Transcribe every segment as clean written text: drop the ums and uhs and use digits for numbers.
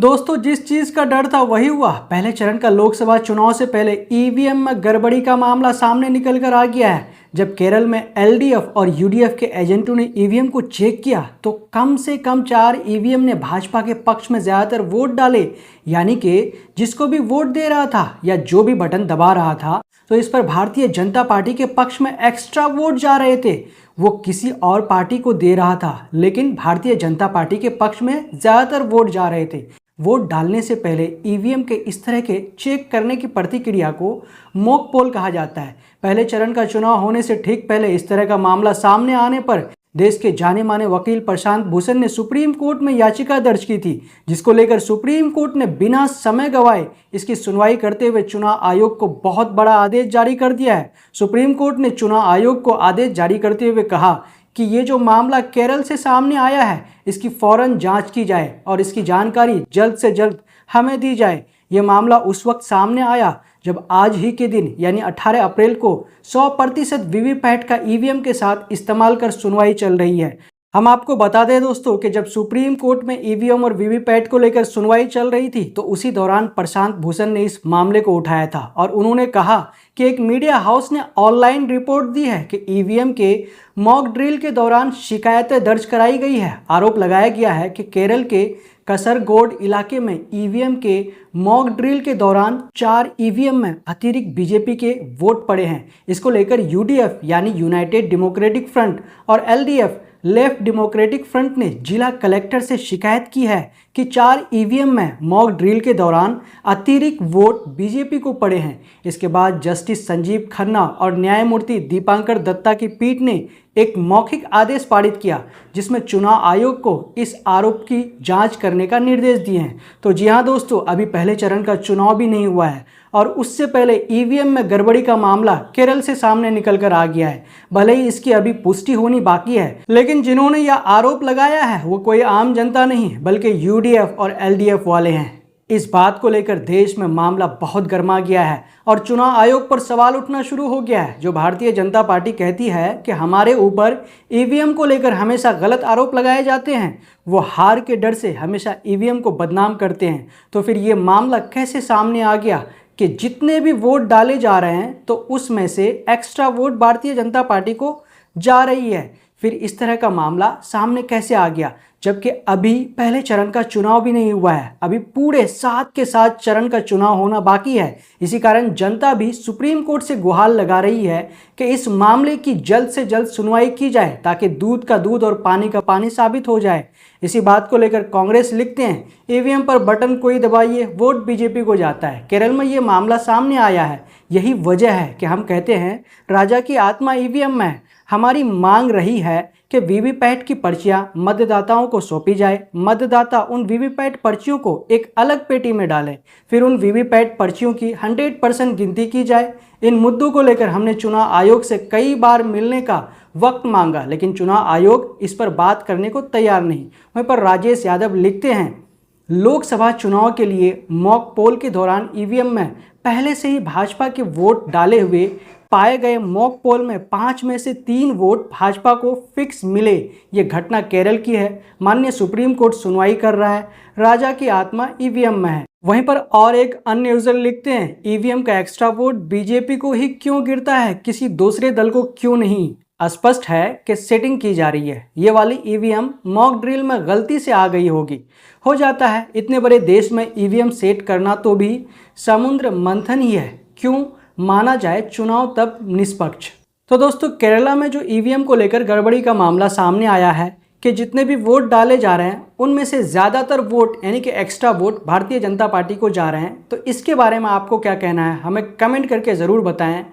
दोस्तों, जिस चीज का डर था वही हुआ। पहले चरण का लोकसभा चुनाव से पहले ईवीएम में गड़बड़ी का मामला सामने निकल कर आ गया है। जब केरल में एलडीएफ और यूडीएफ के एजेंटों ने ईवीएम को चेक किया तो कम से कम 4 ईवीएम ने भाजपा के पक्ष में ज्यादातर वोट डाले। यानी कि जिसको भी वोट दे रहा था या जो भी बटन दबा रहा था तो इस पर भारतीय जनता पार्टी के पक्ष में एक्स्ट्रा वोट जा रहे थे। वो किसी और पार्टी को दे रहा था, लेकिन भारतीय जनता पार्टी के पक्ष में ज्यादातर वोट जा रहे थे। वोट डालने से पहले ईवीएम के इस तरह के चेक करने की प्रतिक्रिया को मॉक पोल कहा जाता है। पहले चरण का चुनाव होने से ठीक पहले इस तरह का मामला सामने आने पर देश के जाने माने वकील प्रशांत भूषण ने सुप्रीम कोर्ट में याचिका दर्ज की थी, जिसको लेकर सुप्रीम कोर्ट ने बिना समय गंवाए इसकी सुनवाई करते हुए चुनाव आयोग को बहुत बड़ा आदेश जारी कर दिया है। सुप्रीम कोर्ट ने चुनाव आयोग को आदेश जारी करते हुए कहा कि ये जो मामला केरल से सामने आया है इसकी फौरन जांच की जाए और इसकी जानकारी जल्द से जल्द हमें दी जाए। ये मामला उस वक्त सामने आया जब आज ही के दिन यानी 18 अप्रैल को 100% वीवीपैट का ईवीएम के साथ इस्तेमाल कर सुनवाई चल रही है। हम आपको बता दें दोस्तों कि जब सुप्रीम कोर्ट में ईवीएम और वीवीपैट को लेकर सुनवाई चल रही थी तो उसी दौरान प्रशांत भूषण ने इस मामले को उठाया था और उन्होंने कहा कि एक मीडिया हाउस ने ऑनलाइन रिपोर्ट दी है कि ईवीएम के मॉक ड्रिल के दौरान शिकायतें दर्ज कराई गई है। आरोप लगाया गया है कि केरल के कसरगोड इलाके में ईवीएम के मॉक ड्रिल के दौरान 4 ईवीएम में अतिरिक्त बीजेपी के वोट पड़े हैं। इसको लेकर यूडीएफ यानी यूनाइटेड डेमोक्रेटिक फ्रंट और एलडीएफ लेफ्ट डेमोक्रेटिक फ्रंट ने जिला कलेक्टर से शिकायत की है कि 4 ईवीएम में मॉक ड्रिल के दौरान अतिरिक्त वोट बीजेपी को पड़े हैं। इसके बाद जस्टिस संजीव खन्ना और न्यायमूर्ति दीपांकर दत्ता की पीठ ने एक मौखिक आदेश पारित किया जिसमें चुनाव आयोग को इस आरोप की जांच करने का निर्देश दिए हैं। तो जी हाँ दोस्तों, अभी पहले चरण का चुनाव भी नहीं हुआ है और उससे पहले ईवीएम में गड़बड़ी का मामला केरल से सामने निकल कर आ गया है। भले ही इसकी अभी पुष्टि होनी बाकी है, लेकिन जिन्होंने यह आरोप लगाया है वो कोई आम जनता नहीं बल्कि यूडीएफ और एलडीएफ वाले हैं। इस बात को लेकर देश में मामला बहुत गर्मा गया है और चुनाव आयोग पर सवाल उठना शुरू हो गया है। जो भारतीय जनता पार्टी कहती है कि हमारे ऊपर ईवीएम को लेकर हमेशा गलत आरोप लगाए जाते हैं, वो हार के डर से हमेशा ईवीएम को बदनाम करते हैं। तो फिर ये मामला कैसे सामने आ गया कि जितने भी वोट डाले जा रहे हैं तो उसमें से extra vote Bharatiya Janata party को जा रही है। फिर इस तरह का मामला सामने कैसे आ गया, जबकि अभी पहले चरण का चुनाव भी नहीं हुआ है। अभी पूरे 7 के 7 चरण का चुनाव होना बाकी है। इसी कारण जनता भी सुप्रीम कोर्ट से गुहार लगा रही है कि इस मामले की जल्द से जल्द सुनवाई की जाए ताकि दूध का दूध और पानी का पानी साबित हो जाए। इसी बात को लेकर कांग्रेस लिखते हैं, ईवीएम पर बटन कोई दबाइए, वोट बीजेपी को जाता है। केरल में ये मामला सामने आया है। यही वजह है कि हम कहते हैं राजा की आत्मा ईवीएम में है। हमारी मांग रही है कि वीवीपैट की पर्चियां मतदाताओं को सौंपी जाए। मतदाता उन वीवीपैट पर्चियों को एक अलग पेटी में डालें, फिर उन वीवीपैट पर्चियों की 100% गिनती की जाए। इन मुद्दों को लेकर हमने चुनाव आयोग से कई बार मिलने का वक्त मांगा, लेकिन चुनाव आयोग इस पर बात करने को तैयार नहीं। वहीं पर राजेश यादव लिखते हैं, लोकसभा चुनाव के लिए मॉक पोल के दौरान ईवीएम में पहले से ही भाजपा के वोट डाले हुए पाए गए। मॉक पोल में 5 में से 3 वोट भाजपा को फिक्स मिले। ये घटना केरल की है। माननीय सुप्रीम कोर्ट सुनवाई कर रहा है। राजा की आत्मा ईवीएम में है। वहीं पर और एक अन्य यूजर लिखते हैं, ईवीएम का एक्स्ट्रा वोट बीजेपी को ही क्यों गिरता है, किसी दूसरे दल को क्यों नहीं। स्पष्ट है कि सेटिंग की जा रही है। ये वाली ईवीएम मॉक ड्रिल में गलती से आ गई होगी। हो जाता है, इतने बड़े देश में ईवीएम सेट करना तो भी समुद्र मंथन ही है। क्यों माना जाए चुनाव तब निष्पक्ष। तो दोस्तों, केरला में जो ईवीएम को लेकर गड़बड़ी का मामला सामने आया है कि जितने भी वोट डाले जा रहे हैं उनमें से ज़्यादातर वोट यानी कि extra vote Bharatiya Janata party को जा रहे हैं। तो इसके बारे में आपको क्या कहना है, हमें कमेंट करके ज़रूर बताएं।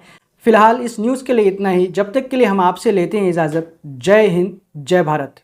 फिलहाल इस न्यूज़ के लिए इतना ही। जब तक के लिए हम आपसे लेते हैं इजाज़त। जय हिंद, जय भारत।